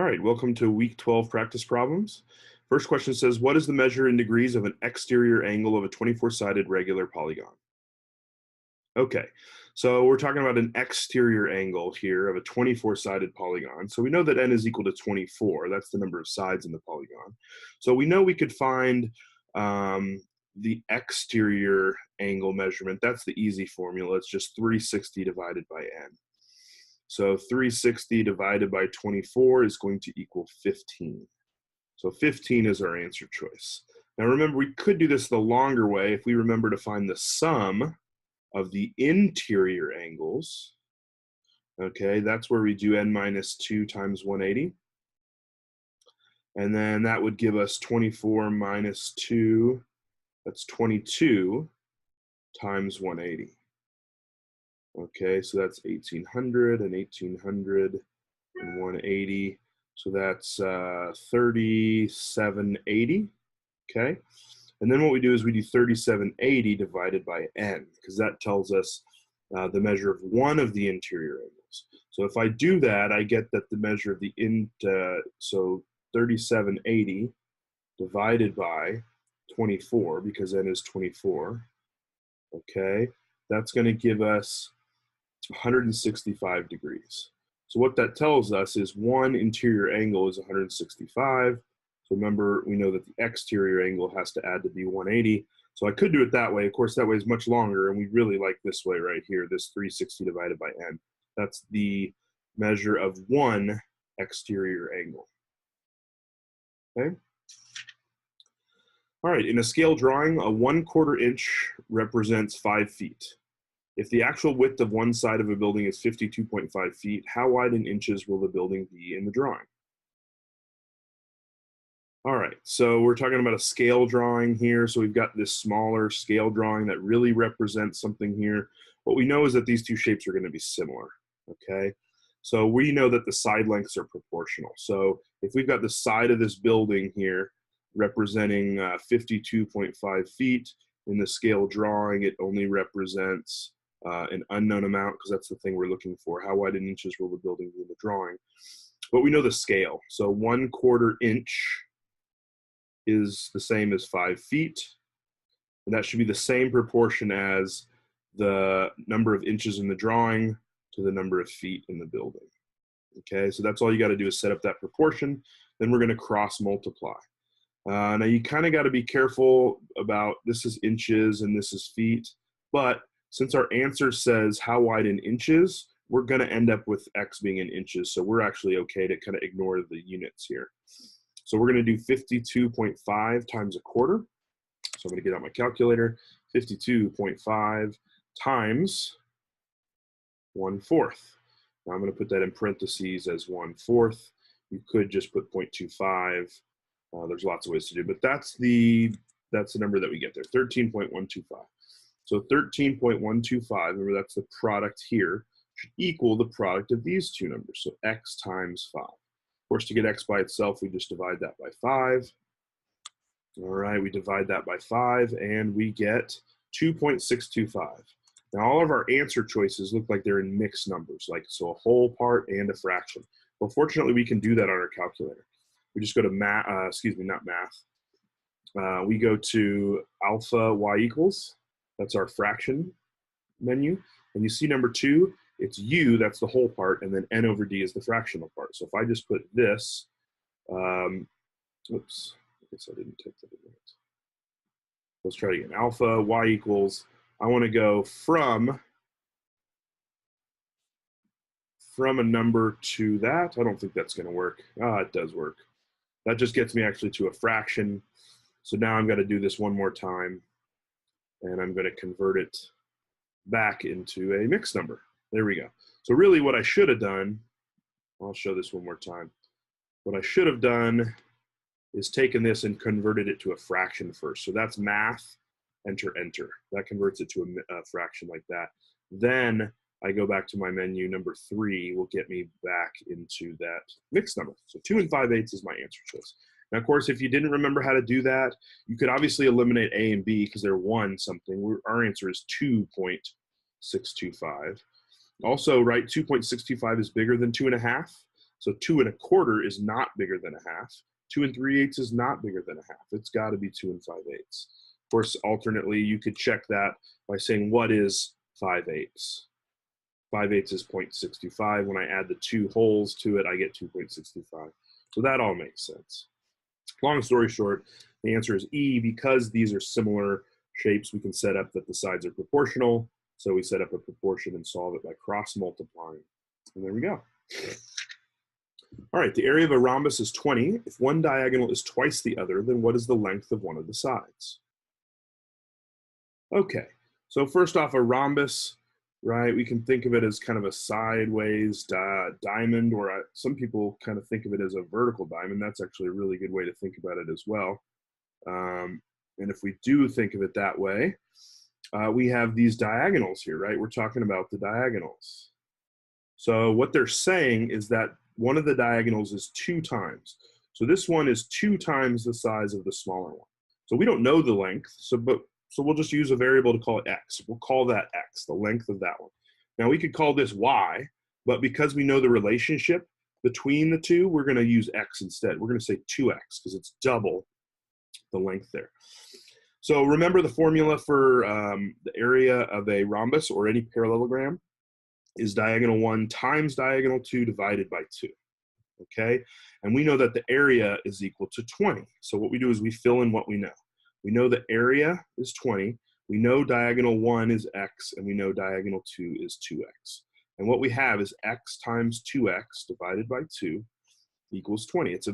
All right, welcome to week 12 practice problems. First question says, what is the measure in degrees of an exterior angle of a 24-sided regular polygon? Okay, so we're talking about an exterior angle here of a 24-sided polygon. So we know that n is equal to 24. That's the number of sides in the polygon. So we know we could find the exterior angle measurement. That's the easy formula. It's just 360 divided by n. So 360 divided by 24 is going to equal 15. So 15 is our answer choice. Now remember, we could do this the longer way if we remember to find the sum of the interior angles. Okay, that's where we do n minus 2 times 180. And then that would give us 24 minus 2, that's 22 times 180. Okay, so that's 1800 and 1800 and 180. So that's 3780. Okay, and then what we do is we do 3780 divided by n, because that tells us the measure of one of the interior angles. So if I do that, I get that the measure of the so 3780 divided by 24, because n is 24. Okay, that's going to give us 165 degrees. So what that tells us is one interior angle is 165. So remember, we know that the exterior angle has to add to be 180. So I could do it that way. Of course, that way is much longer, and we really like this way right here, this 360 divided by n. That's the measure of one exterior angle. Okay. All right, in a scale drawing, a 1/4 inch represents 5 feet. If the actual width of one side of a building is 52.5 feet, how wide in inches will the building be in the drawing? All right, so we're talking about a scale drawing here. So we've got this smaller scale drawing that really represents something here. What we know is that these two shapes are going to be similar, okay? So we know that the side lengths are proportional. So if we've got the side of this building here representing 52.5 feet, in the scale drawing, it only represents an unknown amount, because that's the thing we're looking for. How wide in inches will the building be in the drawing? But we know the scale. So 1/4 inch is the same as 5 feet. And that should be the same proportion as the number of inches in the drawing to the number of feet in the building. Okay, so that's all you got to do is set up that proportion. Then we're going to cross multiply. Now you kind of got to be careful about, this is inches and this is feet, but since our answer says how wide in inches, we're going to end up with x being in inches, so we're actually okay to kind of ignore the units here. So we're going to do 52.5 times 1/4. So I'm going to get out my calculator. 52.5 times 1/4. Now I'm going to put that in parentheses as 1/4. You could just put 0.25. There's lots of ways to do it, but that's the number that we get there, 13.125. So 13.125, remember that's the product here, should equal the product of these two numbers, so x times 5. Of course, to get x by itself, we just divide that by 5. All right, we divide that by 5, and we get 2.625. Now, all of our answer choices look like they're in mixed numbers, like so a whole part and a fraction. Well, fortunately, we can do that on our calculator. We just go to we go to alpha y equals. That's our fraction menu. And you see number 2, it's u, that's the whole part, and then n over d is the fractional part. So if I just put this, oops, I guess I didn't take that in. Let's try it again. Alpha y equals, I want to go from a number to that. I don't think that's going to work. It does work. That just gets me actually to a fraction. So now I'm going to do this one more time, and I'm going to convert it back into a mixed number. There we go. So really what I should have done, I'll show this one more time. What I should have done is taken this and converted it to a fraction first. So that's math, enter, enter. That converts it to a fraction like that. Then I go back to my menu. Number 3 will get me back into that mixed number. So 2 5/8 is my answer choice. Now, of course, if you didn't remember how to do that, you could obviously eliminate A and B because they're 1 something. Our answer is 2.625. Also, right, 2.625 is bigger than 2.5. So 2¼ is not bigger than 1/2. 2 3/8 is not bigger than 1/2. It's got to be 2 5/8. Of course, alternately, you could check that by saying, what is 5/8? 5/8 is 0.65. When I add the 2 wholes to it, I get 2.65. So that all makes sense. Long story short, the answer is E. Because these are similar shapes, we can set up that the sides are proportional. So we set up a proportion and solve it by cross multiplying. And there we go. All right, the area of a rhombus is 20. If one diagonal is twice the other, then what is the length of one of the sides? Okay, so first off, a rhombus, right? We can think of it as kind of a sideways diamond, or some people kind of think of it as a vertical diamond. That's actually a really good way to think about it as well. And if we do think of it that way, we have these diagonals here, right? We're talking about the diagonals. So what they're saying is that one of the diagonals is 2 times. So this one is 2 times the size of the smaller one. So we don't know the length, so we'll just use a variable to call it x. We'll call that x, the length of that one. Now we could call this y, but because we know the relationship between the two, we're going to use x instead. We're going to say 2x because it's double the length there. So remember the formula for the area of a rhombus or any parallelogram is diagonal 1 times diagonal 2 divided by 2. Okay, and we know that the area is equal to 20. So what we do is we fill in what we know. We know the area is 20. We know diagonal 1 is x, and we know diagonal 2 is 2x. And what we have is x times 2x divided by 2 equals 20. It's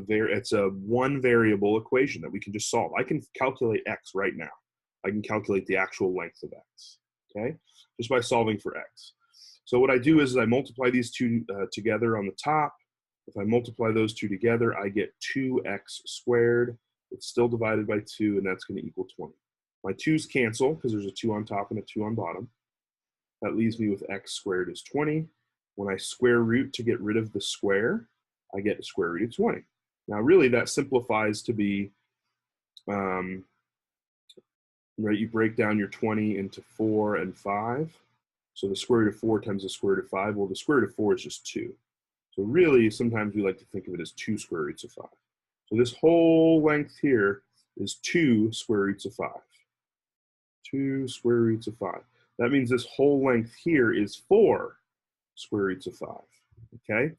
a one variable equation that we can just solve. I can calculate x right now. I can calculate the actual length of x, okay, just by solving for x. So what I do is I multiply these two together on the top. If I multiply those two together, I get 2x squared. It's still divided by 2, and that's going to equal 20. My 2's cancel because there's a 2 on top and a 2 on bottom. That leaves me with x squared is 20. When I square root to get rid of the square, I get the square root of 20. Now, really, that simplifies to be, right, you break down your 20 into 4 and 5. So the square root of 4 times the square root of 5, well, the square root of 4 is just 2. So really, sometimes we like to think of it as 2 square roots of 5. So this whole length here is 2 square roots of 5. 2 square roots of 5. That means this whole length here is 4 square roots of 5, okay?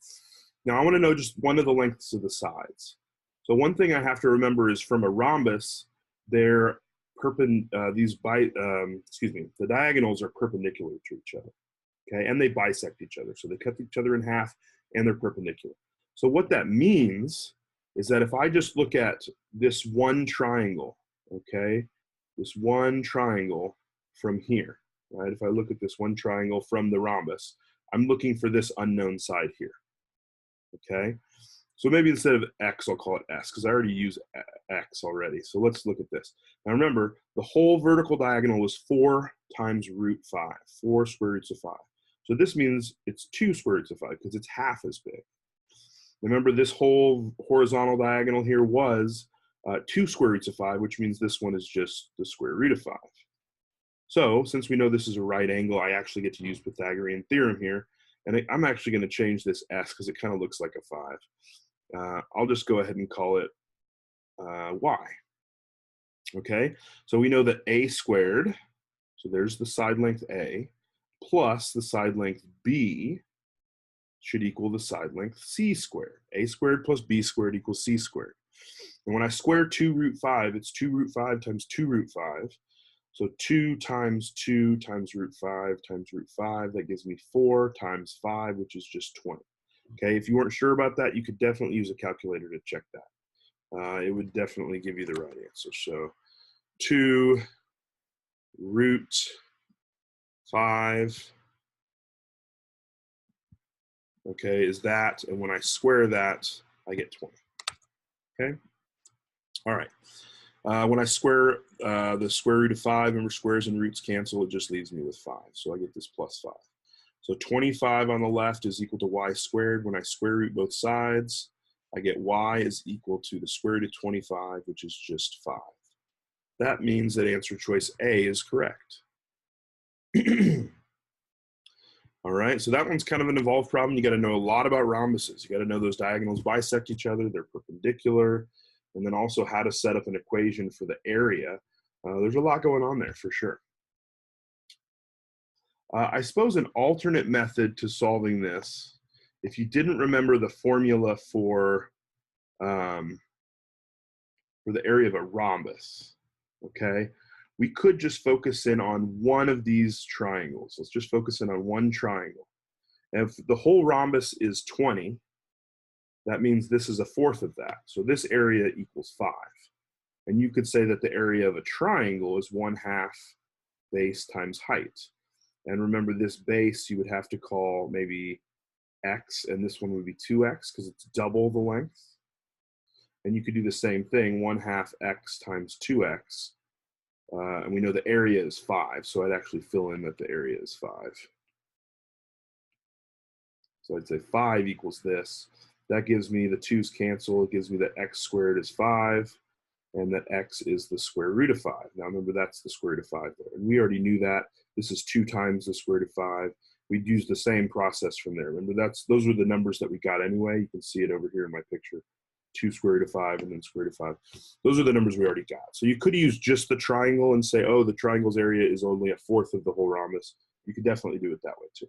Now I want to know just one of the lengths of the sides. So one thing I have to remember is from a rhombus, the diagonals are perpendicular to each other, okay? And they bisect each other. So they cut each other in half and they're perpendicular. So what that means is that if I just look at this one triangle, okay, this one triangle from here, right? If I look at this one triangle from the rhombus, I'm looking for this unknown side here, okay? So maybe instead of x, I'll call it s, because I already use x already. So let's look at this. Now remember, the whole vertical diagonal was 4 times root 5, 4 square roots of 5. So this means it's 2 square roots of 5 because it's half as big. Remember, this whole horizontal diagonal here was 2 square roots of 5, which means this one is just the square root of 5. So since we know this is a right angle, I actually get to use Pythagorean theorem here. And I'm actually going to change this s because it kind of looks like a 5. I'll just go ahead and call it y. Okay, so we know that a squared, so there's the side length a, plus the side length b should equal the side length c squared. A squared plus b squared equals c squared. And when I square 2 root 5, it's 2 root 5 times 2 root 5. So 2 times 2 times root 5 times root 5, that gives me 4 times 5, which is just 20. Okay, if you weren't sure about that, you could definitely use a calculator to check that. It would definitely give you the right answer. So 2 root 5, okay, is that, and when I square that, I get 20. Okay, all right. When I square the square root of 5, remember squares and roots cancel, it just leaves me with 5. So I get this plus 5. So 25 on the left is equal to y squared. When I square root both sides, I get y is equal to the square root of 25, which is just 5. That means that answer choice A is correct. All right, so that one's kind of an involved problem. You got to know a lot about rhombuses. You got to know those diagonals bisect each other, they're perpendicular, and then also how to set up an equation for the area. There's a lot going on there for sure. I suppose an alternate method to solving this, if you didn't remember the formula for the area of a rhombus, okay, we could just focus in on one of these triangles. Let's just focus in on one triangle. And if the whole rhombus is 20, that means this is a fourth of that. So this area equals 5. And you could say that the area of a triangle is 1/2 base times height. And remember, this base you would have to call maybe x, and this one would be 2x because it's double the length. And you could do the same thing, 1/2 x times 2x. And we know the area is 5, so I'd actually fill in that the area is 5. So I'd say 5 equals this. That gives me the 2's cancel. It gives me that x squared is 5, and that x is the square root of 5. Now remember, that's the square root of 5 there. And we already knew that. This is 2 times the square root of 5. We'd use the same process from there. Remember, those were the numbers that we got anyway. You can see it over here in my picture. 2 square root of 5 and then square root of 5. Those are the numbers we already got. So you could use just the triangle and say, oh, the triangle's area is only a fourth of the whole rhombus. You could definitely do it that way too.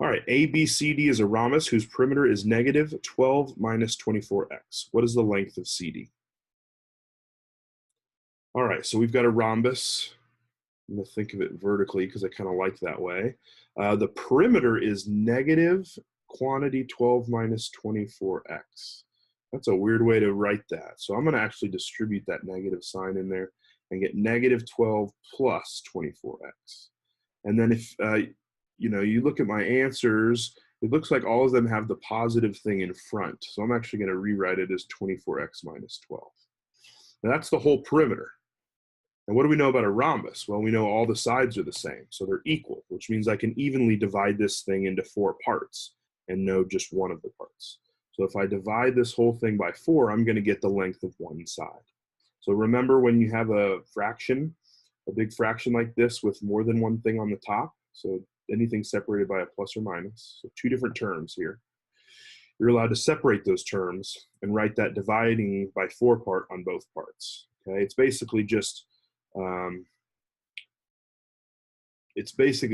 All right, ABCD is a rhombus whose perimeter is negative 12 minus 24x. What is the length of CD? All right, so we've got a rhombus. I'm going to think of it vertically because I kind of like that way. The perimeter is negative quantity 12 minus 24x. That's a weird way to write that. So I'm going to actually distribute that negative sign in there and get negative 12 plus 24x. And then if you look at my answers, it looks like all of them have the positive thing in front. So I'm actually going to rewrite it as 24x minus 12. Now that's the whole perimeter. And what do we know about a rhombus? Well, we know all the sides are the same, so they're equal, which means I can evenly divide this thing into 4 parts and know just one of the parts. So if I divide this whole thing by 4, I'm going to get the length of one side. So remember, when you have a fraction, a big fraction like this with more than one thing on the top, so anything separated by a plus or minus, so 2 different terms here, you're allowed to separate those terms and write that dividing by 4 part on both parts. Okay, it's basically just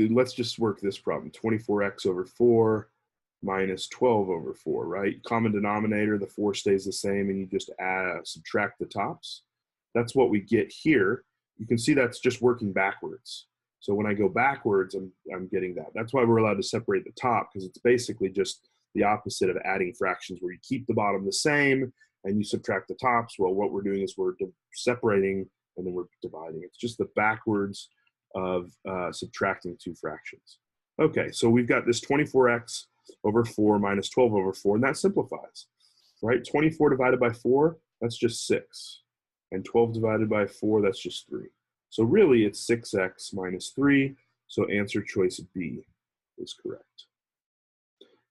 let's just work this problem. 24x over 4 minus 12 over 4, right? Common denominator, the 4 stays the same, and you just subtract the tops. That's what we get here. You can see that's just working backwards. So when I go backwards, I'm getting that. That's why we're allowed to separate the top, because it's basically just the opposite of adding fractions, where you keep the bottom the same and you subtract the tops. Well, what we're doing is we're separating and then we're dividing. It's just the backwards of subtracting 2 fractions. Okay, so we've got this 24x over 4 minus 12 over 4, and that simplifies, right? 24 divided by 4, that's just 6. And 12 divided by 4, that's just 3. So really, it's 6x minus 3, so answer choice B is correct.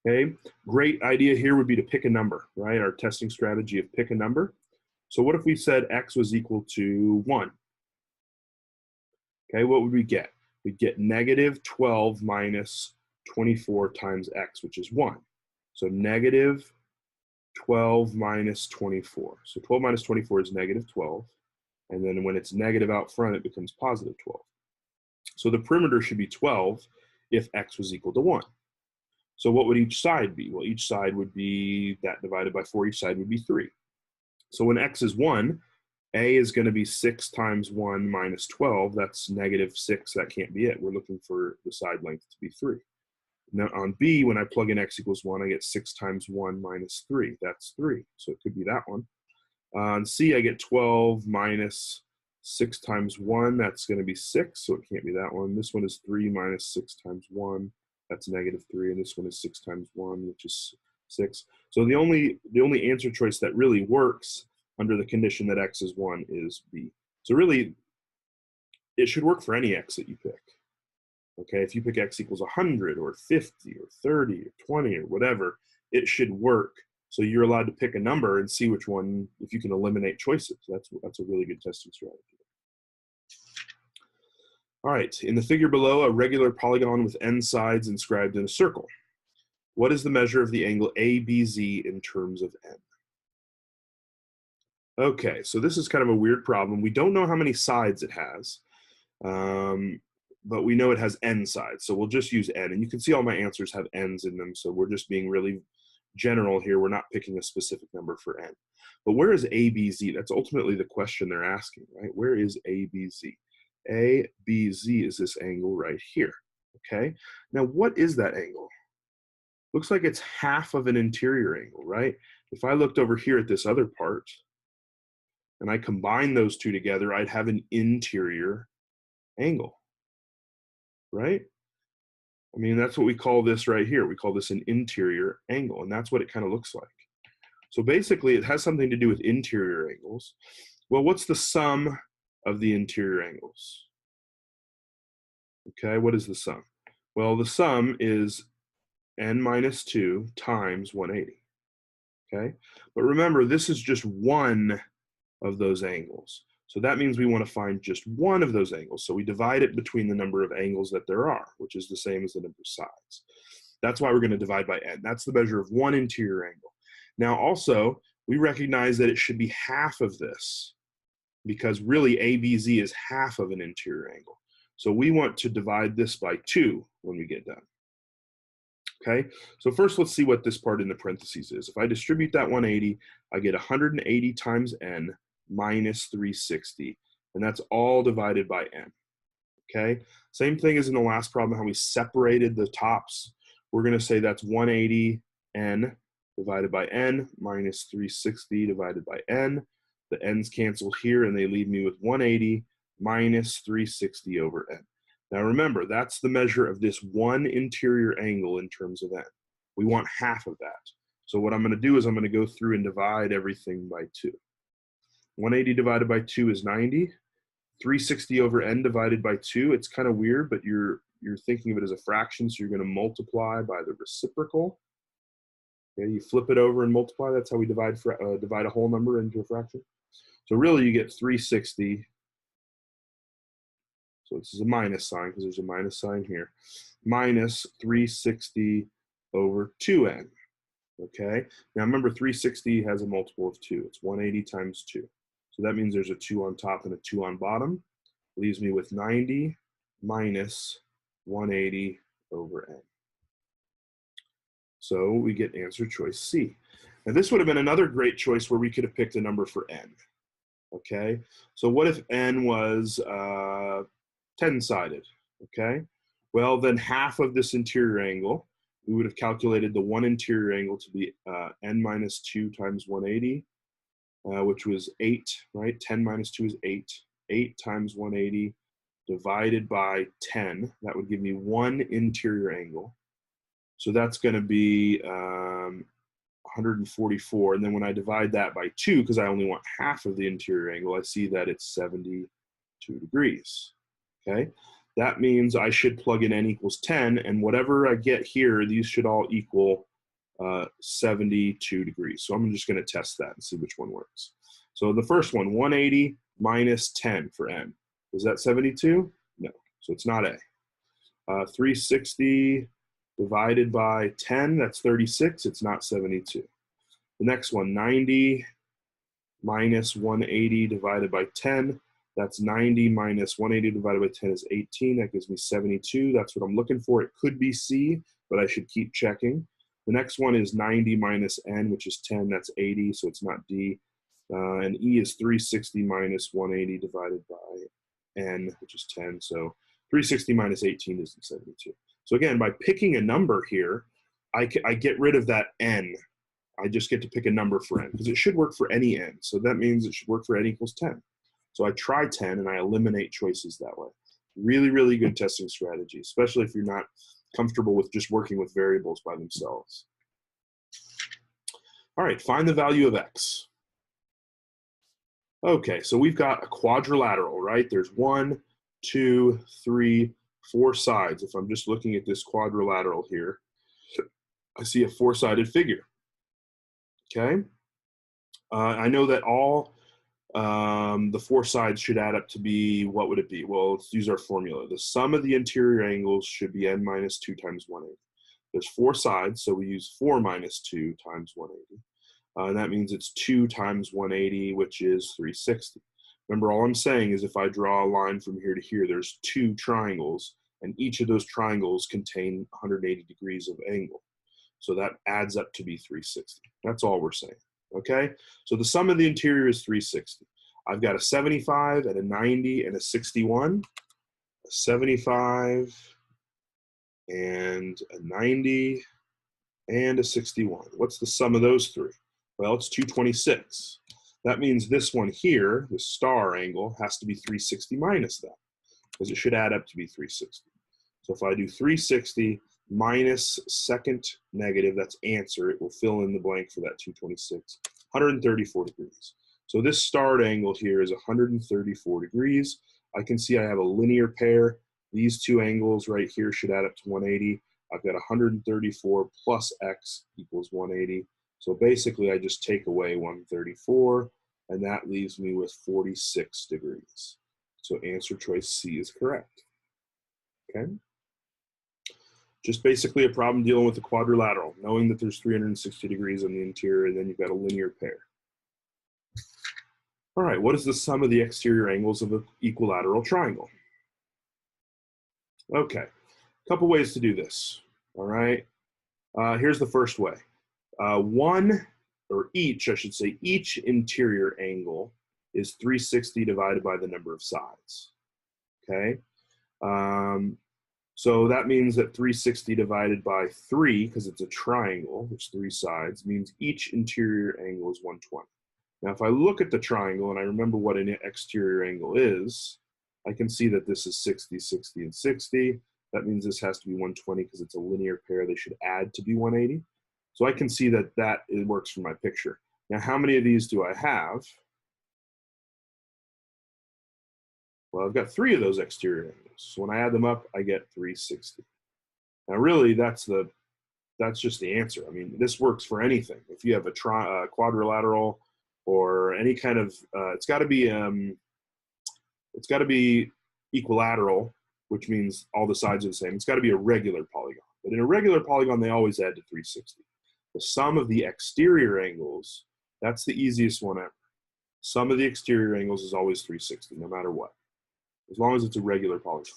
Okay, great idea here would be to pick a number, right? Our testing strategy of pick a number. So what if we said x was equal to 1? Okay, what would we get? We'd get negative 12 minus 24 times x, which is 1. So negative 12 minus 24. So 12 minus 24 is negative 12. And then when it's negative out front, it becomes positive 12. So the perimeter should be 12 if x was equal to 1. So what would each side be? Well, each side would be that divided by 4. Each side would be 3. So when x is 1, a is going to be 6 times 1 minus 12. That's negative 6. That can't be it. We're looking for the side length to be 3. Now on b, when I plug in x equals 1, I get 6 times 1 minus 3. That's 3. So it could be that one. On c, I get 12 minus 6 times 1. That's going to be 6. So it can't be that one. This one is 3 minus 6 times 1. That's negative 3. And this one is 6 times 1, which is 6. So the only answer choice that really works under the condition that x is 1 is b. So really, it should work for any x that you pick. Okay, if you pick x equals 100 or 50 or 30 or 20 or whatever, it should work. So you're allowed to pick a number and see which one, if you can eliminate choices. That's a really good testing strategy. All right, in the figure below, a regular polygon with n sides inscribed in a circle. What is the measure of the angle ABZ in terms of n? Okay, so this is kind of a weird problem. We don't know how many sides it has, but we know it has n sides, so we'll just use n. And you can see all my answers have n's in them, so we're just being really general here. We're not picking a specific number for n. But where is ABZ? That's ultimately the question they're asking, right? Where is ABZ? ABZ is this angle right here, okay? Now, what is that angle? Looks like it's half of an interior angle, right? If I looked over here at this other part, and I combine those two together, I'd have an interior angle, right? I mean, that's what we call this right here. We call this an interior angle, and that's what it kind of looks like. So basically, it has something to do with interior angles. Well, what's the sum of the interior angles? Okay, what is the sum? Well, the sum is n minus 2 times 180. Okay, but remember, this is just one of those angles. So that means we want to find just one of those angles. So we divide it between the number of angles that there are, which is the same as the number of sides. That's why we're going to divide by n. That's the measure of one interior angle. Now also, we recognize that it should be half of this, because really ABZ is half of an interior angle. So we want to divide this by 2 when we get done. Okay, so first let's see what this part in the parentheses is. If I distribute that 180, I get 180 times n minus 360, and that's all divided by n. Okay, same thing as in the last problem, how we separated the tops. We're going to say that's 180 n divided by n minus 360 divided by n. The n's cancel here, and they leave me with 180 minus 360 over n. Now remember, that's the measure of this one interior angle in terms of n. We want half of that. So what I'm going to do is I'm going to go through and divide everything by 2. 180 divided by 2 is 90. 360 over n divided by 2, it's kind of weird, but you're thinking of it as a fraction, so you're going to multiply by the reciprocal. Okay, you flip it over and multiply. That's how we divide a whole number into a fraction. So really you get 360. So this is a minus sign because there's a minus sign here. Minus 360 over 2n. Okay, now remember 360 has a multiple of 2. It's 180 times 2. So that means there's a 2 on top and a 2 on bottom. Leaves me with 90 minus 180 over n. So we get answer choice C. Now this would have been another great choice where we could have picked a number for n. Okay, so what if n was 10-sided? Okay, well then half of this interior angle, we would have calculated the one interior angle to be n minus 2 times 180, which was 8, right? 10 minus 2 is 8. 8 times 180 divided by 10. That would give me one interior angle. So that's going to be 144. And then when I divide that by 2, because I only want half of the interior angle, I see that it's 72 degrees. Okay? That means I should plug in n equals 10, and whatever I get here, these should all equal 72 degrees. So I'm just going to test that and see which one works. So the first one, 180 minus 10 for n. Is that 72? No. So it's not A. 360 divided by 10, that's 36. It's not 72. The next one, 90 minus 180 divided by 10. That's 90 minus 180 divided by 10 is 18. That gives me 72. That's what I'm looking for. It could be C, but I should keep checking. The next one is 90 minus n, which is 10. That's 80, so it's not D. And E is 360 minus 180 divided by n, which is 10. So 360 minus 18 is 72. So again, by picking a number here, I get rid of that n. I just get to pick a number for n, because it should work for any n. So that means it should work for n equals 10. So I try 10 and I eliminate choices that way. Really, really good testing strategy, especially if you're not comfortable with just working with variables by themselves. All right, find the value of x. Okay, so we've got a quadrilateral, right? There's 1, 2, 3, 4 sides. If I'm just looking at this quadrilateral here, I see a 4-sided figure. Okay, I know that all the four sides should add up to be, what would it be? Well, let's use our formula. The sum of the interior angles should be n minus 2 times 180. There's four sides, so we use 4 minus 2 times 180. And that means it's 2 times 180, which is 360. Remember, all I'm saying is if I draw a line from here to here, there's two triangles, and each of those triangles contain 180 degrees of angle. So that adds up to be 360. That's all we're saying, okay? So the sum of the interior is 360. I've got a 75 and a 90 and a 61, a 75 and a 90 and a 61. What's the sum of those three? Well, it's 226. That means this one here, the star angle, has to be 360 minus that, because it should add up to be 360. So if I do 360 minus second negative, that's answer, it will fill in the blank for that 226, 134 degrees. So this starred angle here is 134 degrees. I can see I have a linear pair. These two angles right here should add up to 180. I've got 134 plus x equals 180. So basically, I just take away 134, and that leaves me with 46 degrees. So answer choice C is correct. Okay? Just basically a problem dealing with the quadrilateral, knowing that there's 360 degrees on the interior, and then you've got a linear pair. All right, what is the sum of the exterior angles of an equilateral triangle? Okay, a couple ways to do this, all right? Here's the first way. Each interior angle is 360 divided by the number of sides, okay? So that means that 360 divided by 3, because it's a triangle, which 3 sides, means each interior angle is 120. Now, if I look at the triangle and I remember what an exterior angle is, I can see that this is 60, 60, and 60. That means this has to be 120 because it's a linear pair. They should add to be 180. So I can see that it works for my picture. Now, how many of these do I have? Well, I've got 3 of those exterior angles. So when I add them up, I get 360. Now, really, that's just the answer. I mean, this works for anything. If you have a quadrilateral or any kind of, it's got to be equilateral, which means all the sides are the same. It's got to be a regular polygon. But in a regular polygon, they always add to 360. The sum of the exterior angles, that's the easiest one ever. Sum of the exterior angles is always 360, no matter what, as long as it's a regular polygon.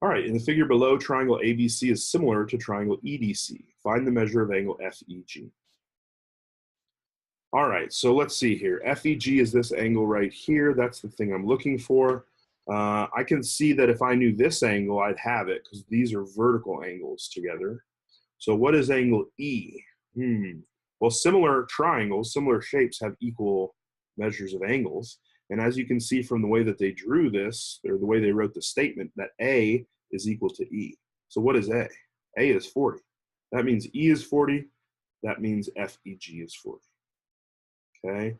All right, in the figure below, triangle ABC is similar to triangle EDC. Find the measure of angle FEG. All right, so let's see here. FEG is this angle right here. That's the thing I'm looking for. I can see that if I knew this angle, I'd have it, because these are vertical angles together. So what is angle E? Well, similar triangles, similar shapes have equal measures of angles. And as you can see from the way that they drew this, or the way they wrote the statement, that A is equal to E. So what is A? A is 40. That means E is 40. That means FEG is 40. Okay?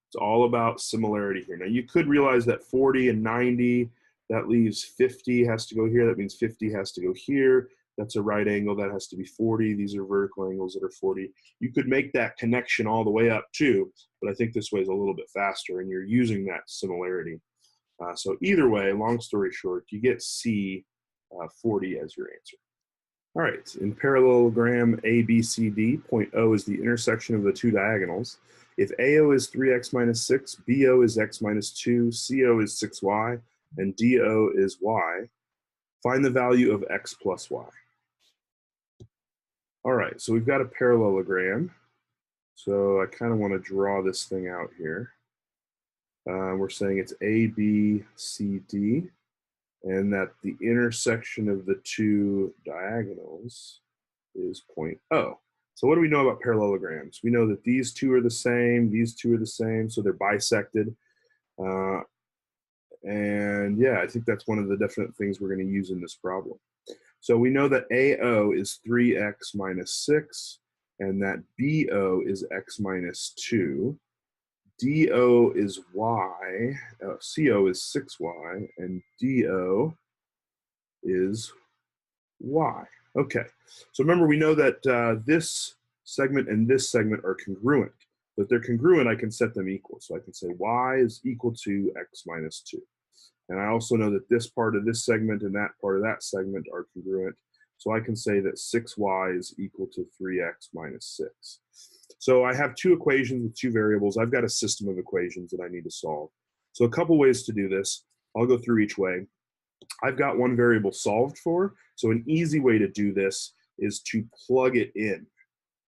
It's all about similarity here. Now, you could realize that 40 and 90, that leaves 50 has to go here. That means 50 has to go here. That's a right angle. That has to be 40. These are vertical angles that are 40. You could make that connection all the way up too, but I think this way is a little bit faster, and you're using that similarity. So either way, long story short, you get C 40 as your answer. All right, in parallelogram ABCD, point O is the intersection of the two diagonals. If AO is 3x minus 6, BO is x minus 2, CO is 6y, and DO is y, find the value of x plus y. All right, so we've got a parallelogram. So I kind of want to draw this thing out here. We're saying it's ABCD, and that the intersection of the two diagonals is point O. So what do we know about parallelograms? We know that these two are the same, these two are the same, so they're bisected. And yeah, I think that's one of the definite things we're going to use in this problem. So we know that AO is 3x minus 6, and that BO is x minus 2. DO is y, CO is 6y, and DO is y. Okay, so remember, we know that this segment and this segment are congruent. But if they're congruent, I can set them equal. So I can say y is equal to x minus 2. And I also know that this part of this segment and that part of that segment are congruent. So I can say that 6y is equal to 3x minus 6. So I have two equations with two variables. I've got a system of equations that I need to solve. So a couple ways to do this. I'll go through each way. I've got one variable solved for. So an easy way to do this is to plug it in.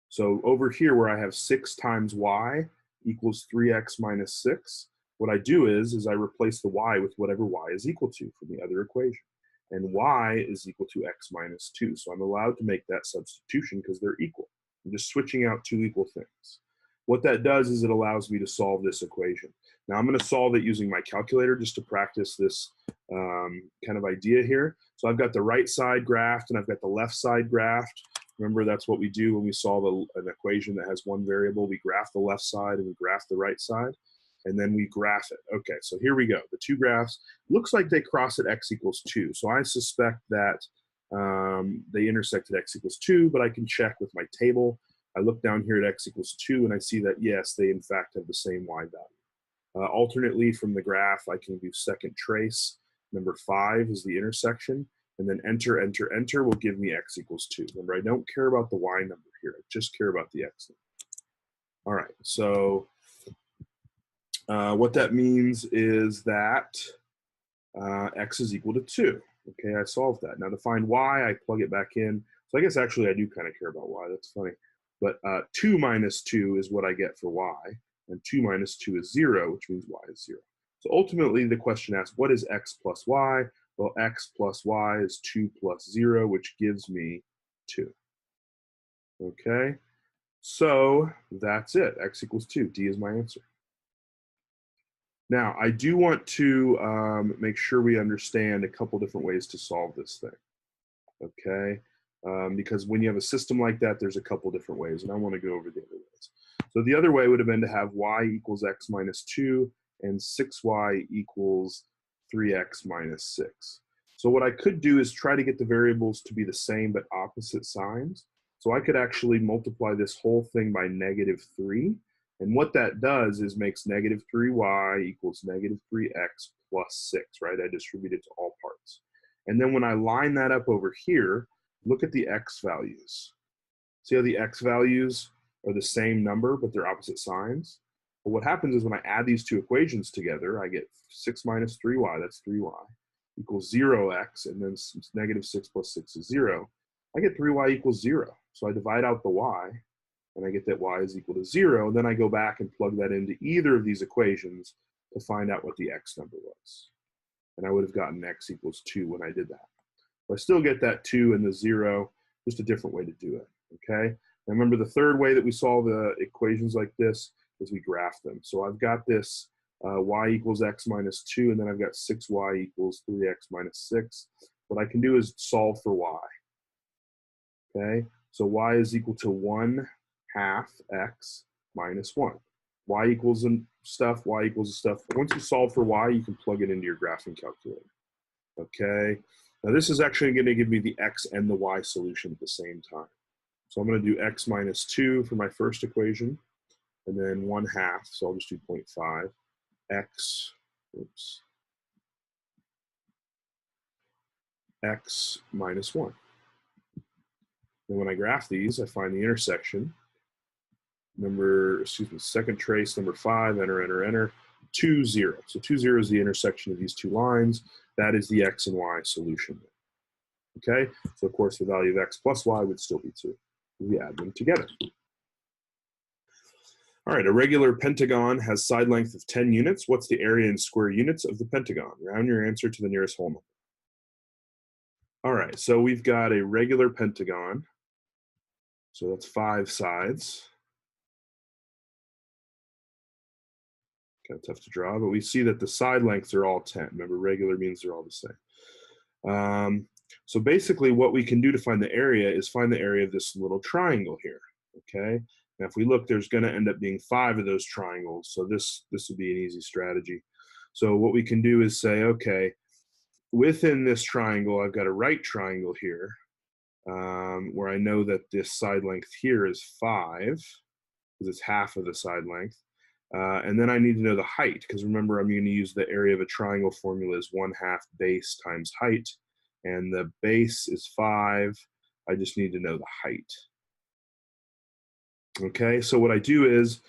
So over here where I have 6 times y equals 3x minus 6, what I do is I replace the y with whatever y is equal to from the other equation. And y is equal to x minus 2. So I'm allowed to make that substitution because they're equal. I'm just switching out two equal things. What that does is it allows me to solve this equation. Now I'm going to solve it using my calculator just to practice this kind of idea here. So I've got the right side graphed and I've got the left side graphed. Remember, that's what we do when we solve an equation that has one variable. We graph the left side and we graph the right side, and then we graph it. Okay, so here we go. The two graphs, looks like they cross at x equals 2. So I suspect that they intersect at x equals 2, but I can check with my table. I look down here at x equals 2, and I see that, yes, they in fact have the same y value. Alternately, from the graph, I can do second trace. Number 5 is the intersection. And then enter, enter, enter will give me x equals 2. Remember, I don't care about the y number here. I just care about the x number. All right, so what that means is that x is equal to 2. Okay, I solved that. Now to find y, I plug it back in. So I guess actually I do kind of care about y. That's funny. But 2 minus 2 is what I get for y. And 2 minus 2 is 0, which means y is 0. So ultimately, the question asks, what is x plus y? Well, x plus y is 2 plus 0, which gives me 2. Okay, so that's it. X equals 2. D is my answer. Now, I do want to make sure we understand a couple different ways to solve this thing. Okay, because when you have a system like that, there's a couple different ways, and I want to go over the other ways. So the other way would have been to have y equals x minus 2 and 6y equals 3x minus 6. So what I could do is try to get the variables to be the same but opposite signs. So I could actually multiply this whole thing by negative 3. And what that does is makes negative 3y equals negative 3x plus 6, right? I distribute it to all parts. And then when I line that up over here, look at the x values. See how the x values are the same number, but they're opposite signs? But what happens is when I add these two equations together, I get 6 minus 3y, that's 3y, equals 0x, and then negative 6 plus 6 is 0. I get 3y equals 0. So I divide out the y, and I get that y is equal to 0. And then I go back and plug that into either of these equations to find out what the x number was. And I would have gotten x equals 2 when I did that. But I still get that 2 and the 0, just a different way to do it, okay? Now remember, the third way that we solve equations like this is we graph them. So I've got this y equals x minus 2, and then I've got 6y equals 3x minus 6. What I can do is solve for y, okay? So y is equal to 1/2 x minus 1. Y equals stuff, y equals stuff. Once you solve for y, you can plug it into your graphing calculator, okay? Now this is actually going to give me the x and the y solution at the same time. So I'm going to do x minus 2 for my first equation, and then 1/2, so I'll just do 0.5, x, oops, x minus 1. And when I graph these, I find the intersection. Second trace, number 5, enter, enter, enter, 2, 0. So 2, 0 is the intersection of these two lines. That is the x and y solution. Okay, so of course the value of x plus y would still be 2. We add them together. All right, a regular pentagon has side length of 10 units. What's the area in square units of the pentagon? Round your answer to the nearest whole number. All right, so we've got a regular pentagon. So that's 5 sides. Kind of tough to draw, but we see that the side lengths are all 10. Remember, regular means they're all the same. So basically what we can do to find the area is find the area of this little triangle here, okay? Now if we look, there's gonna end up being 5 of those triangles, so this would be an easy strategy. So what we can do is say, okay, within this triangle, I've got a right triangle here, where I know that this side length here is 5. because it's half of the side length. And then I need to know the height, because remember, I'm going to use the area of a triangle formula as 1/2 base times height. And the base is 5. I just need to know the height. Okay, so what I do is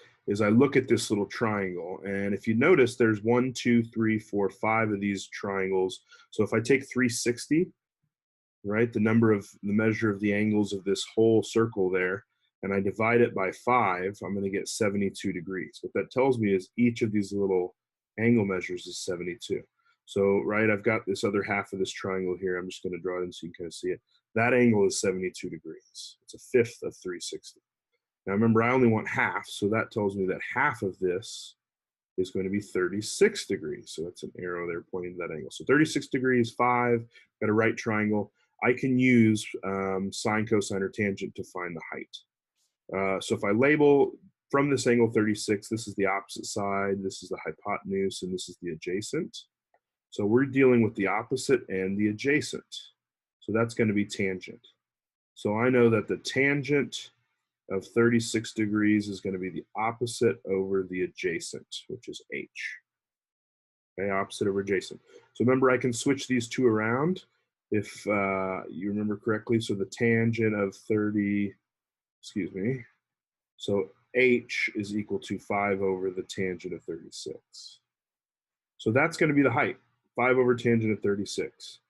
I look at this little triangle, and if you notice, there's 1, 2, 3, 4, 5 of these triangles. So if I take 360, right, the measure of the angles of this whole circle there, and I divide it by 5, I'm going to get 72 degrees. What that tells me is each of these little angle measures is 72. So, right, I've got this other half of this triangle here. I'm just going to draw it in so you can kind of see it. That angle is 72 degrees. It's a fifth of 360. Now remember, I only want half, so that tells me that half of this is going to be 36 degrees. So that's an arrow there pointing to that angle. So 36 degrees, 5, got a right triangle. I can use sine, cosine, or tangent to find the height. So if I label from this angle 36, this is the opposite side, this is the hypotenuse, and this is the adjacent. So we're dealing with the opposite and the adjacent. So that's going to be tangent. So I know that the tangent of 36 degrees is going to be the opposite over the adjacent, which is h. Okay, opposite over adjacent. So remember, I can switch these two around if you remember correctly. So the tangent of 30, excuse me, so h is equal to 5 over the tangent of 36. So that's going to be the height, 5 over tangent of 36.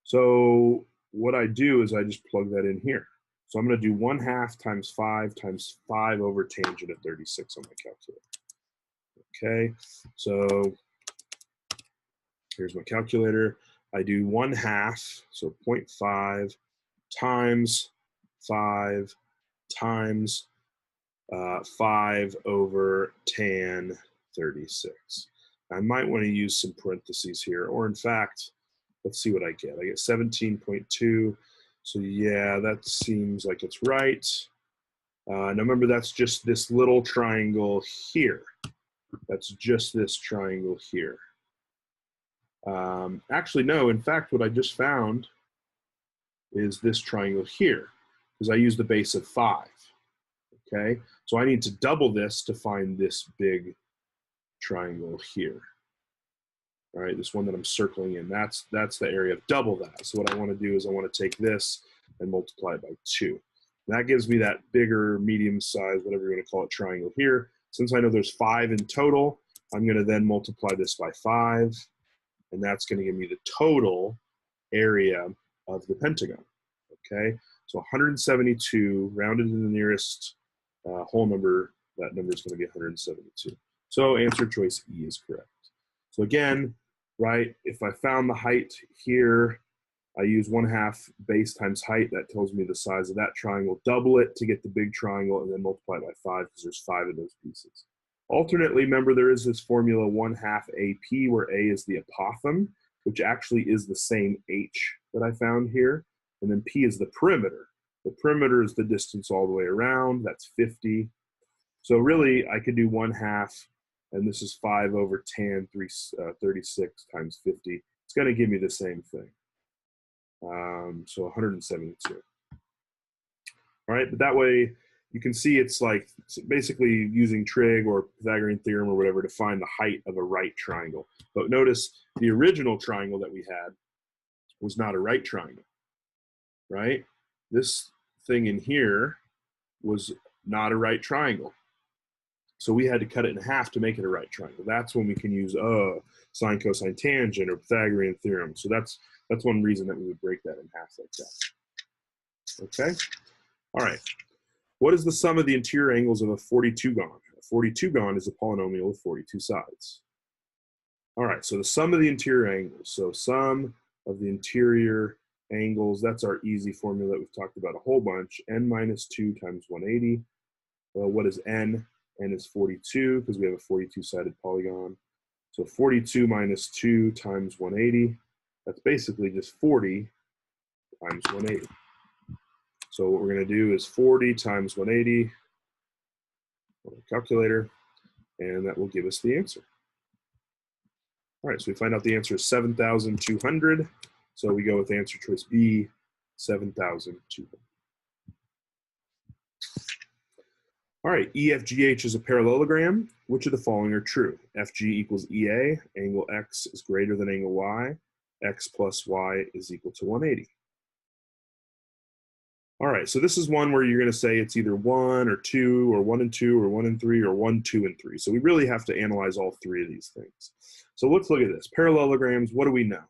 So what I do is I just plug that in here. So I'm going to do 1/2 times 5 times 5 over tangent of 36 on my calculator. Okay, so here's my calculator. I do 1/2, so 0.5 times 5 times 5 over tan 36. I might want to use some parentheses here, or in fact, let's see what I get. I get 17.2. So yeah, that seems like it's right. Now remember, that's just this little triangle here. That's just this triangle here. Actually, no, in fact, what I just found is this triangle here, because I used the base of 5. Okay, so I need to double this to find this big triangle here. All right, this one that I'm circling in, that's the area of double that. So what I want to do is I want to take this and multiply it by 2. And that gives me that bigger, medium size, whatever you want to call it, triangle here. Since I know there's 5 in total, I'm going to then multiply this by 5, and that's going to give me the total area of the pentagon. Okay, so 172 rounded to the nearest whole number, that number is going to be 172. So answer choice E is correct. So again, right, if I found the height here, I use 1/2 base times height. That tells me the size of that triangle. Double it to get the big triangle, and then multiply by 5 because there's 5 of those pieces. Alternately, remember, there is this formula 1/2 AP, where A is the apothem, which actually is the same H that I found here. And then P is the perimeter. The perimeter is the distance all the way around. That's 50. So really, I could do 1/2, and this is 5 over tan 36 times 50. It's going to give me the same thing. So 172. All right, but that way you can see it's like basically using trig or Pythagorean theorem or whatever to find the height of a right triangle. But notice the original triangle that we had was not a right triangle, right? This thing in here was not a right triangle. So we had to cut it in half to make it a right triangle. That's when we can use sine, cosine, tangent, or Pythagorean theorem. So that's one reason that we would break that in half like that. Okay? All right. What is the sum of the interior angles of a 42gon? A 42gon is a polynomial with 42 sides. All right, so the sum of the interior angles. So sum of the interior angles, that's our easy formula that we've talked about a whole bunch. N minus 2 times 180. Well, what is N? N is 42 because we have a 42-sided polygon. So 42 minus 2 times 180. That's basically just 40 times 180. So what we're going to do is 40 times 180 on the calculator, and that will give us the answer. All right, so we find out the answer is 7,200. So we go with answer choice B, 7,200. All right, EFGH is a parallelogram. Which of the following are true? FG equals EA, angle X is greater than angle Y, X plus Y is equal to 180. All right, so this is one where you're going to say it's either 1 or 2 or 1 and 2 or 1 and 3 or 1, 2, and 3. So we really have to analyze all three of these things. So let's look at this. Parallelograms, what do we know?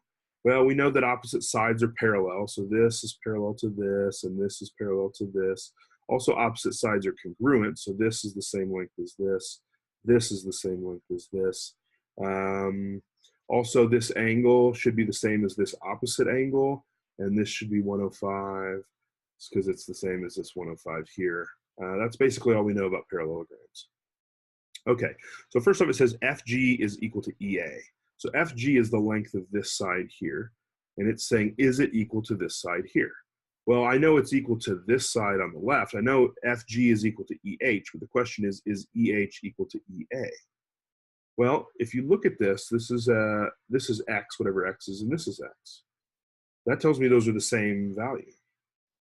Well, we know that opposite sides are parallel. So this is parallel to this, and this is parallel to this. Also, opposite sides are congruent. So this is the same length as this. This is the same length as this. Also, this angle should be the same as this opposite angle, and this should be 105 because it's the same as this 105 here. That's basically all we know about parallelograms. Okay, so first off, it says FG is equal to EA. So FG is the length of this side here, and it's saying, is it equal to this side here? Well, I know it's equal to this side on the left. I know FG is equal to EH, but the question is EH equal to EA? Well, if you look at this, this is X, whatever X is, and this is X. That tells me those are the same value,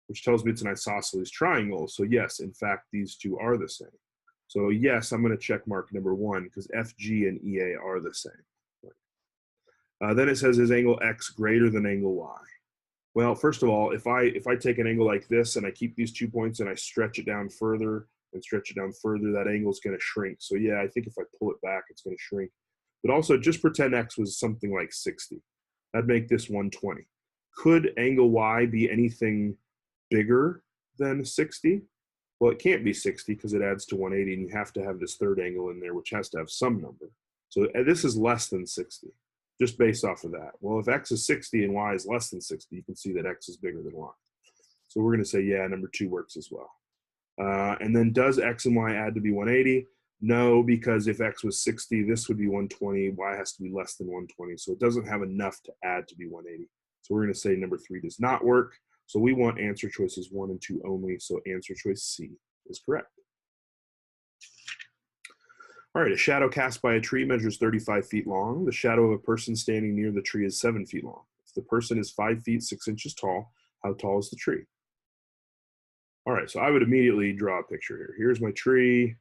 which tells me it's an isosceles triangle. So yes, in fact, these two are the same. So yes, I'm going to check mark number 1 because FG and EA are the same. Then it says, is angle X greater than angle Y? Well, first of all, if I take an angle like this and I keep these 2 points and I stretch it down further and stretch it down further, that angle is going to shrink. So yeah, I think if I pull it back, it's going to shrink. But also, just pretend X was something like 60. That'd make this 120. Could angle Y be anything bigger than 60? Well, it can't be 60 because it adds to 180, and you have to have this third angle in there, which has to have some number. So this is less than 60, just based off of that. Well, if X is 60 and Y is less than 60, you can see that X is bigger than Y. So we're going to say, yeah, number 2 works as well. And then does X and Y add to be 180? No, because if X was 60, this would be 120. Y has to be less than 120. So it doesn't have enough to add to be 180. So we're going to say number 3 does not work. So we want answer choices 1 and 2 only. So answer choice C is correct. All right, a shadow cast by a tree measures 35 feet long. The shadow of a person standing near the tree is 7 feet long. If the person is 5 feet 6 inches tall, how tall is the tree? All right, so I would immediately draw a picture here. Here's my tree,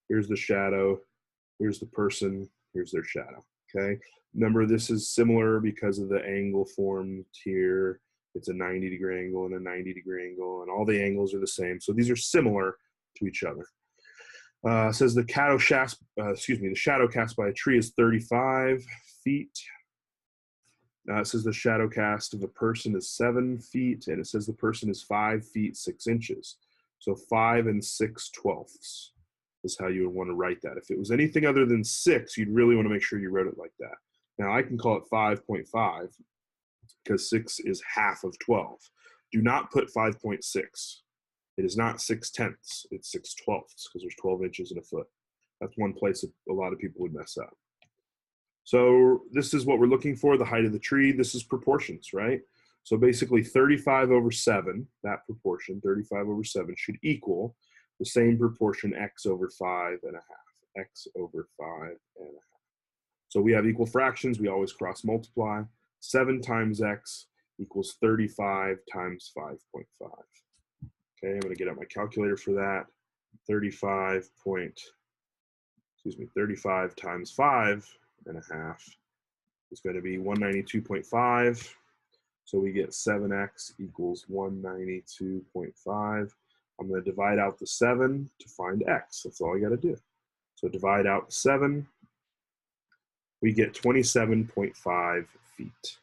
here's the shadow, here's the person, here's their shadow, okay? Remember, this is similar because of the angle formed here. It's a 90-degree angle and a 90-degree angle, and all the angles are the same. So these are similar to each other. Says the shadow cast by a tree is 35 feet. It says the shadow cast of a person is 7 feet, and it says the person is 5 feet 6 inches. So 5 6/12 is how you would want to write that. If it was anything other than 6, you'd really want to make sure you wrote it like that. Now I can call it 5.5 because 6 is half of 12. Do not put 5.6. It is not 6/10, it's 6/12 because there's 12 inches in a foot. That's one place that a lot of people would mess up. So this is what we're looking for, the height of the tree. This is proportions, right? So basically 35 over 7, that proportion, 35 over 7, should equal the same proportion x over 5 and a half, x over 5 and a half. So we have equal fractions, we always cross multiply. 7 times x equals 35 times 5.5. Okay, I'm going to get out my calculator for that. 35 times 5 and a half is going to be 192.5. So we get 7x equals 192.5. I'm going to divide out the 7 to find x. That's all I got to do. So divide out 7. We get 27.5 feet.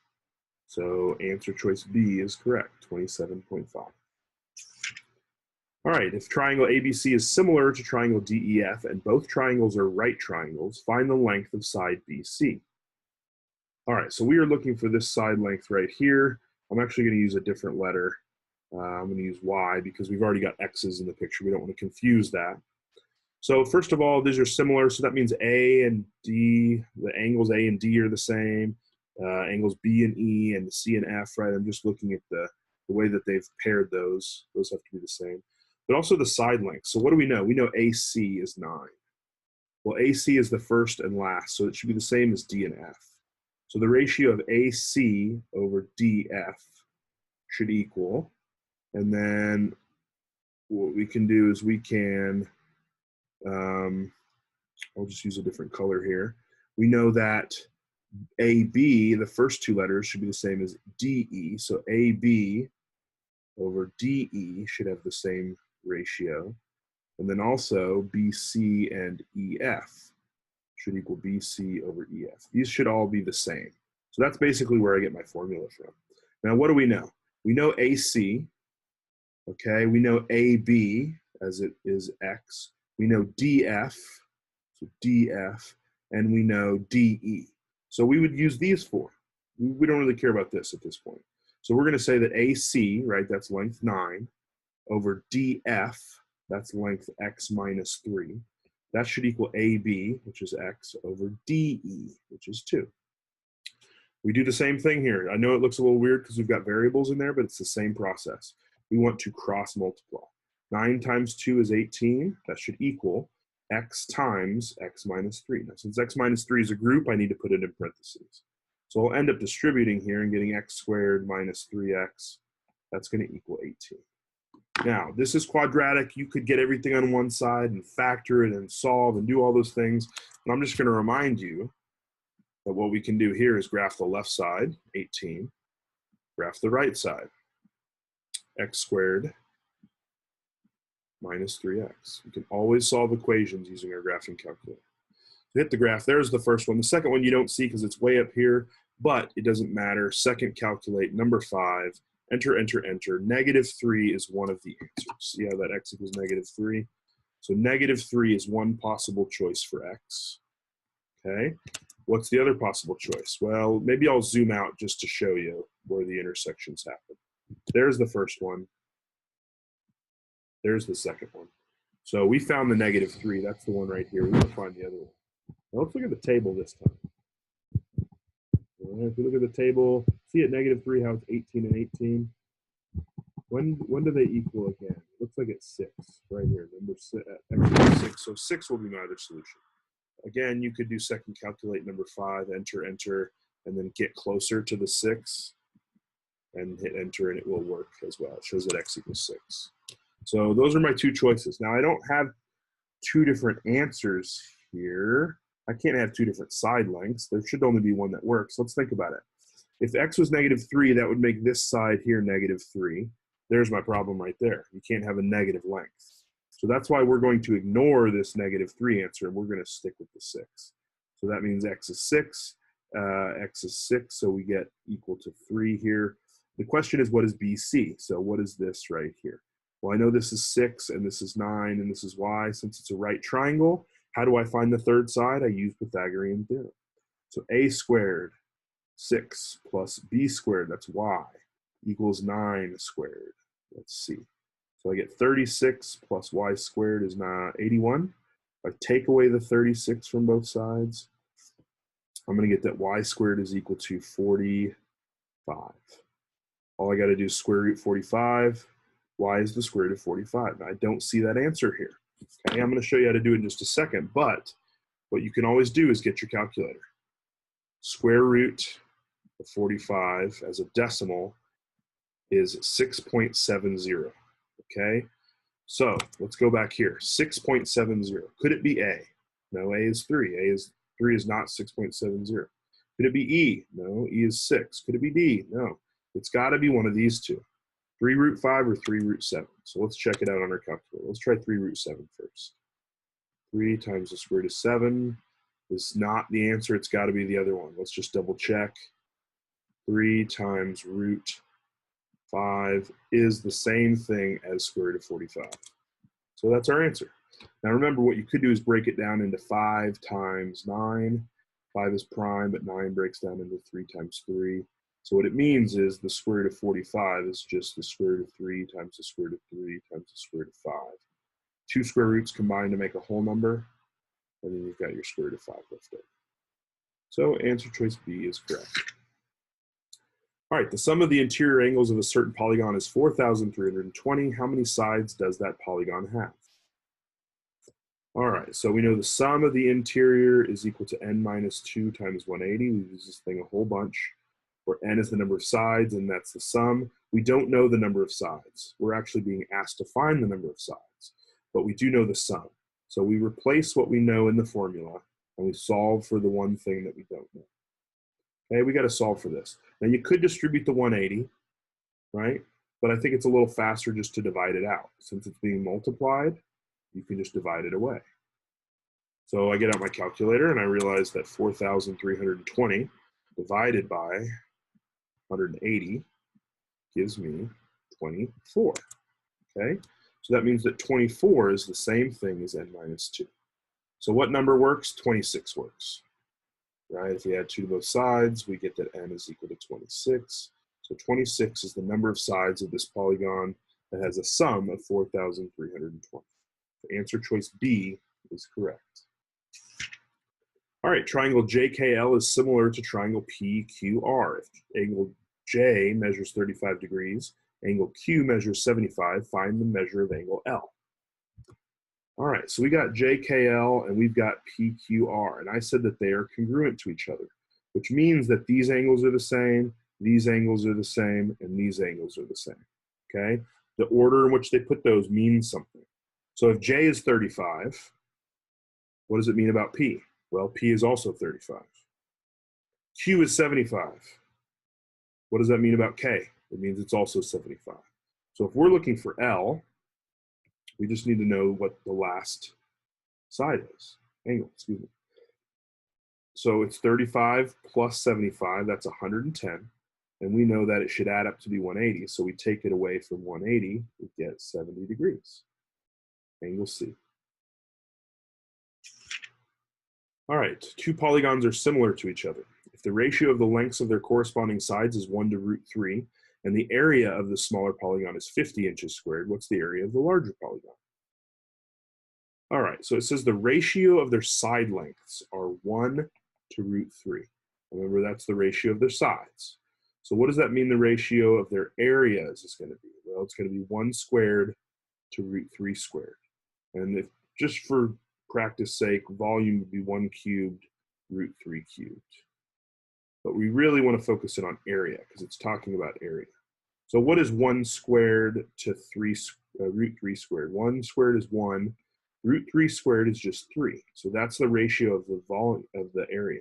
So answer choice B is correct, 27.5. All right, if triangle ABC is similar to triangle DEF and both triangles are right triangles, find the length of side BC. All right, so we are looking for this side length right here. I'm actually going to use a different letter. I'm going to use Y because we've already got X's in the picture. We don't want to confuse that. So first of all, these are similar. So that means A and D, the angles A and D are the same. Angles B and E and C and F, right? I'm just looking at the way that they've paired those. Those have to be the same. But also the side length. So what do we know? We know AC is 9. Well, AC is the first and last, so it should be the same as D and F. So the ratio of AC over DF should equal. And then what we can do is we can I'll just use a different color here. We know that AB, the first two letters, should be the same as DE. So AB over DE should have the same ratio. And then also BC and EF should equal BC over EF. These should all be the same. So that's basically where I get my formula from. Now, what do we know? We know AC, okay? We know AB as it is X. We know DF, so DF, and we know DE. So we would use these four. We don't really care about this at this point. So we're going to say that AC, right, that's length 9, over DF, that's length X minus 3. That should equal AB, which is X, over DE, which is 2. We do the same thing here. I know it looks a little weird because we've got variables in there, but it's the same process. We want to cross multiply. 9 times 2 is 18. That should equal X times X minus 3. Now, since X minus 3 is a group, I need to put it in parentheses. So I'll end up distributing here and getting X squared minus 3X. That's going to equal 18. Now, this is quadratic. You could get everything on one side and factor it and solve and do all those things. But I'm just going to remind you that what we can do here is graph the left side, 18, graph the right side, X squared minus 3X. You can always solve equations using our graphing calculator. So hit the graph. There's the first one. The second one you don't see because it's way up here, but it doesn't matter. Second, calculate. Number 5. Enter, enter, enter. -3 is one of the answers. See how that X equals -3? So -3 is one possible choice for X. Okay. What's the other possible choice? Well, maybe I'll zoom out just to show you where the intersections happen. There's the first one. There's the second one. So we found the -3. That's the one right here. We're going to find the other one. Now let's look at the table this time. If we look at the table, see at -3 how it's 18 and 18. When do they equal again? It looks like it's 6 right here. Number 6, X equals 6. So 6 will be my other solution. Again, you could do second, calculate. Number 5, enter, enter, and then get closer to the 6 and hit enter, and it will work as well. It shows that X equals 6. So those are my two choices. Now I don't have two different answers here. I can't have two different side lengths. There should only be one that works. Let's think about it. If X was -3, that would make this side here -3. There's my problem right there. You can't have a negative length. So that's why we're going to ignore this -3 answer, and we're going to stick with the 6. So that means X is 6. X is 6, so we get equal to 3 here. The question is, what is BC? So what is this right here? Well, I know this is 6, and this is 9, and this is Y. Since it's a right triangle, how do I find the third side? I use Pythagorean theorem. So A squared, 6, plus B squared, that's Y, equals 9 squared. Let's see. So I get 36 plus Y squared is 81. If I take away the 36 from both sides, I'm going to get that Y squared is equal to 45. All I got to do is square root 45. Y is the square root of 45. Now, I don't see that answer here. Okay, I'm going to show you how to do it in just a second, but what you can always do is get your calculator. Square root of 45 as a decimal is 6.70. Okay, so let's go back here. 6.70. Could it be A? No, A is 3. 3 is not 6.70. Could it be E? No, E is 6. Could it be D? No. It's got to be one of these two. 3 root 5 or 3 root 7. So let's check it out on our calculator. Let's try 3 root 7 first. 3 times the square root of 7 is not the answer. It's got to be the other one. Let's just double check. 3 times root 5 is the same thing as square root of 45. So that's our answer. Now remember, what you could do is break it down into 5 times 9. 5 is prime, but 9 breaks down into 3 times 3. So what it means is the square root of 45 is just the square root of 3 times the square root of 3 times the square root of 5. 2 square roots combine to make a whole number, and then you've got your square root of 5 left over. So answer choice B is correct. All right, the sum of the interior angles of a certain polygon is 4,320. How many sides does that polygon have? All right, so we know the sum of the interior is equal to n minus 2 times 180. We use this thing a whole bunch, where n is the number of sides, and that's the sum. We don't know the number of sides. We're actually being asked to find the number of sides, but we do know the sum. So we replace what we know in the formula, and we solve for the one thing that we don't know. Okay, we got to solve for this. Now you could distribute the 180, right? But I think it's a little faster just to divide it out. Since it's being multiplied, you can just divide it away. So I get out my calculator and I realize that 4,320 divided by 180 gives me 24, okay? So that means that 24 is the same thing as n minus 2. So what number works? 26 works, right? If we add 2 to both sides, we get that n is equal to 26. So 26 is the number of sides of this polygon that has a sum of 4,320. The answer choice B is correct. All right, triangle JKL is similar to triangle PQR. If angle J measures 35 degrees, angle Q measures 75, find the measure of angle L. All right, so we got JKL and we've got PQR, and I said that they are congruent to each other, which means that these angles are the same, these angles are the same, and these angles are the same, okay? The order in which they put those means something. So if J is 35, what does it mean about P? Well, P is also 35. Q is 75. What does that mean about K? It means it's also 75. So if we're looking for L, we just need to know what the last side is, angle, excuse me. So it's 35 plus 75, that's 110. And we know that it should add up to be 180. So we take it away from 180, we get 70 degrees, angle C. All right, two polygons are similar to each other. If the ratio of the lengths of their corresponding sides is 1 to root 3, and the area of the smaller polygon is 50 inches squared, what's the area of the larger polygon? All right, so it says the ratio of their side lengths are 1 to root 3. Remember, that's the ratio of their sides. So what does that mean the ratio of their areas is going to be? Well, it's going to be 1 squared to root 3 squared. And if, just for practice sake, volume would be 1 cubed root 3 cubed. But we really want to focus in on area because it's talking about area. So what is 1 squared to root 3 squared? 1 squared is 1. Root 3 squared is just 3. So that's the ratio of the volume of the area.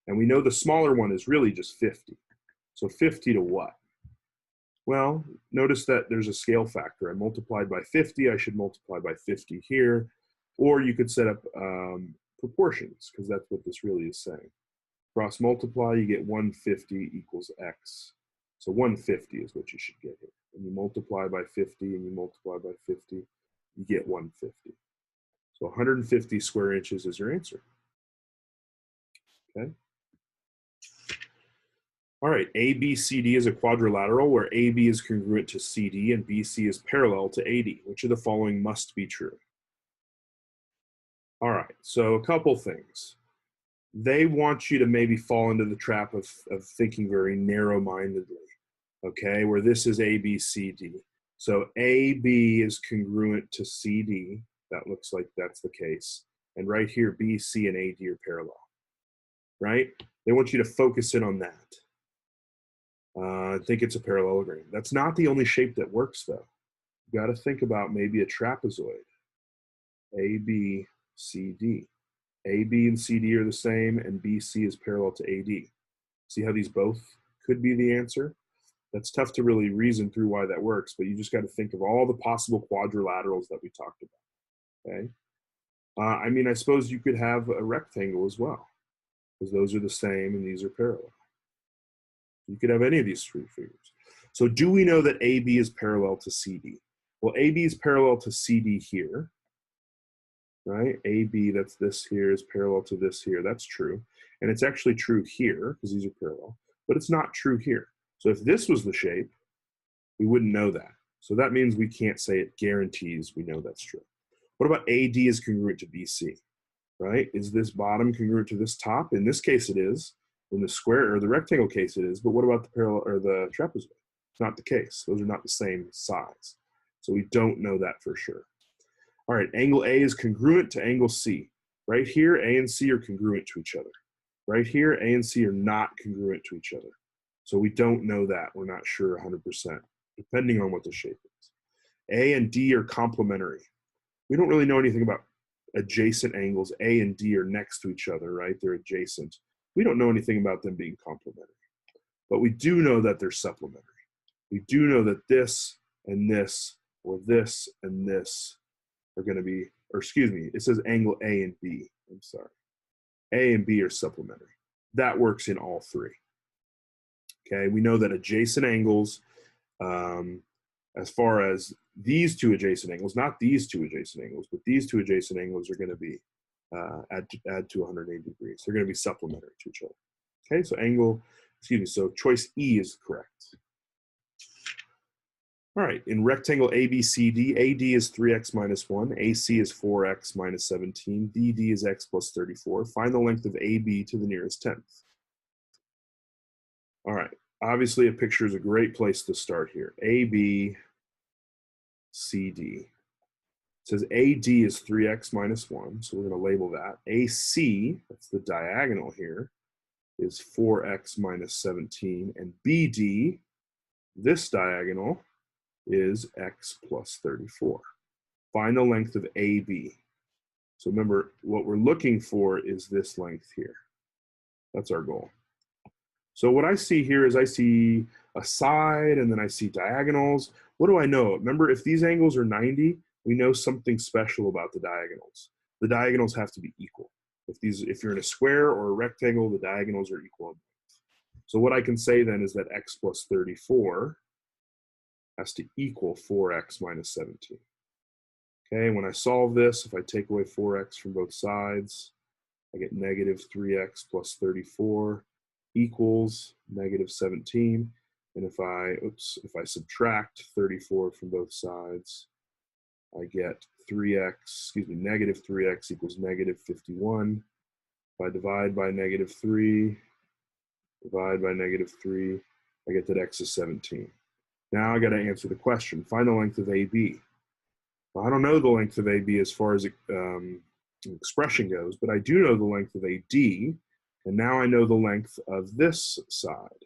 And we know the smaller one is really just 50. So 50 to what? Well, notice that there's a scale factor. I multiplied by 50. I should multiply by 50 here. Or you could set up proportions, because that's what this really is saying. Cross multiply, you get 150 equals x. So 150 is what you should get here. And you multiply by 50 and you multiply by 50, you get 150. So 150 square inches is your answer. Okay. All right, ABCD is a quadrilateral where AB is congruent to CD and BC is parallel to AD. Which of the following must be true? All right, so a couple things. They want you to maybe fall into the trap of thinking very narrow-mindedly, okay, where this is ABCD. So AB is congruent to CD. That looks like that's the case. And right here, BC and AD are parallel, right? They want you to focus in on that. I think it's a parallelogram. That's not the only shape that works, though. You got to think about maybe a trapezoid. AB, CD. AB and CD are the same, and BC is parallel to AD. See how these both could be the answer? That's tough to really reason through why that works, but you just got to think of all the possible quadrilaterals that we talked about, okay? I mean, I suppose you could have a rectangle as well, because those are the same and these are parallel. You could have any of these three figures. So do we know that AB is parallel to CD? Well, AB is parallel to CD here, right? AB, that's this here, is parallel to this here. That's true. And it's actually true here, because these are parallel, but it's not true here. So if this was the shape, we wouldn't know that. So that means we can't say it guarantees we know that's true. What about AD is congruent to BC, right? Is this bottom congruent to this top? In this case, it is. In the square or the rectangle case, it is. But what about the parallel or the trapezoid? It's not the case. Those are not the same size. So we don't know that for sure. All right, angle A is congruent to angle C. Right here, A and C are congruent to each other. Right here, A and C are not congruent to each other. So we don't know that. We're not sure 100%, depending on what the shape is. A and D are complementary. We don't really know anything about adjacent angles. A and D are next to each other, right? They're adjacent. We don't know anything about them being complementary, but we do know that they're supplementary. We do know that this and this, or this and this, are going to be, or excuse me, it says angle A and B. I'm sorry. A and B are supplementary. That works in all three. Okay, we know that adjacent angles, as far as these two adjacent angles, not these two adjacent angles, but these two adjacent angles are going to be add to 180 degrees. They're going to be supplementary to each other. Okay, so so choice E is correct. All right, in rectangle ABCD, AD is 3x minus 1, AC is 4x minus 17, DD is x plus 34. Find the length of AB to the nearest tenth. All right, obviously a picture is a great place to start here. AB, CD. It says AD is 3x minus 1, so we're going to label that. AC, that's the diagonal here, is 4x minus 17, and BD, this diagonal, is x plus 34. Find the length of AB. So remember, what we're looking for is this length here. That's our goal. So what I see here is I see a side, and then I see diagonals. What do I know? Remember, if these angles are 90, we know something special about the diagonals. The diagonals have to be equal. If you're in a square or a rectangle, the diagonals are equal. So what I can say then is that x plus 34 has to equal 4x minus 17. Okay, when I solve this, if I take away 4x from both sides, I get negative 3x plus 34 equals negative 17. And if I subtract 34 from both sides, I get negative 3x equals negative 51. If I divide by negative 3, I get that x is 17. Now I got to answer the question. Find the length of AB. Well, I don't know the length of AB as far as expression goes, but I do know the length of AD, and now I know the length of this side,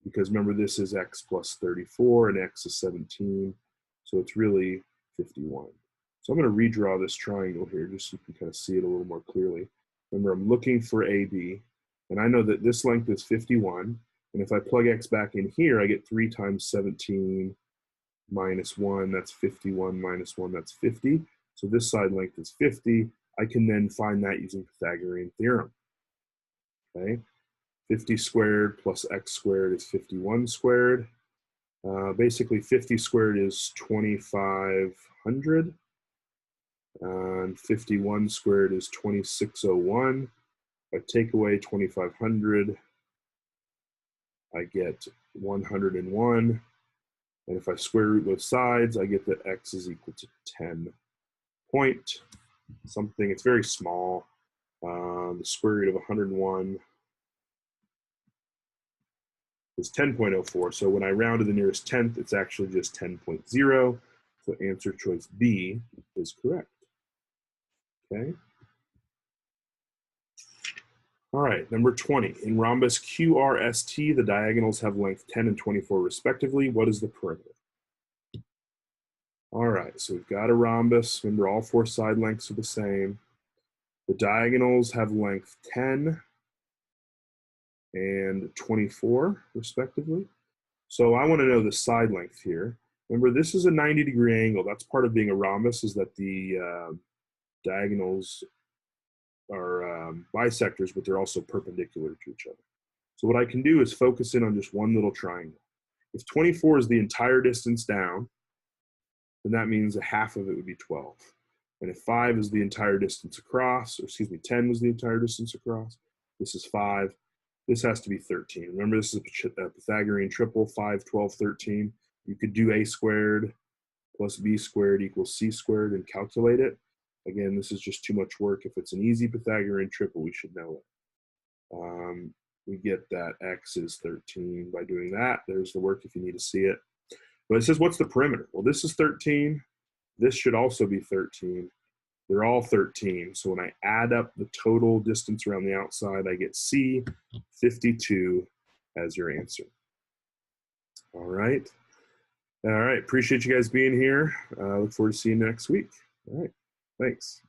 because remember, this is x plus 34 and x is 17, so it's really 51. So I'm going to redraw this triangle here just so you can kind of see it a little more clearly. Remember, I'm looking for AB, and I know that this length is 51, and if I plug x back in here, I get 3 times 17 minus 1, that's 51, minus 1, that's 50. So this side length is 50. I can then find that using Pythagorean theorem. Okay, 50 squared plus x squared is 51 squared. Basically, 50 squared is 2,500. And 51 squared is 2,601. If I take away 2,500, I get 101. And if I square root both sides, I get that x is equal to 10 point something. It's very small. The square root of 101 is 10.04. So when I round to the nearest tenth, it's actually just 10.0. So answer choice B is correct. Okay. All right, number 20. In rhombus QRST, the diagonals have length 10 and 24 respectively. What is the perimeter? All right, so we've got a rhombus. Remember, all 4 side lengths are the same. The diagonals have length 10 and 24 respectively. So I want to know the side length here. Remember, this is a 90-degree angle. That's part of being a rhombus, is that the diagonals are bisectors, but they're also perpendicular to each other. So what I can do is focus in on just one little triangle. If 24 is the entire distance down, then that means a half of it would be 12. And if 5 is the entire distance across, or excuse me, 10 was the entire distance across, this is 5. This has to be 13. Remember, this is a Pythagorean triple, 5, 12, 13. You could do a squared plus b squared equals c squared and calculate it. Again, this is just too much work. If it's an easy Pythagorean triple, we should know it. We get that x is 13 by doing that. There's the work if you need to see it. But it says, what's the perimeter? Well, this is 13. This should also be 13. They're all 13. So when I add up the total distance around the outside, I get C, 52 as your answer. All right. All right. Appreciate you guys being here. Look forward to seeing you next week. All right. Thanks.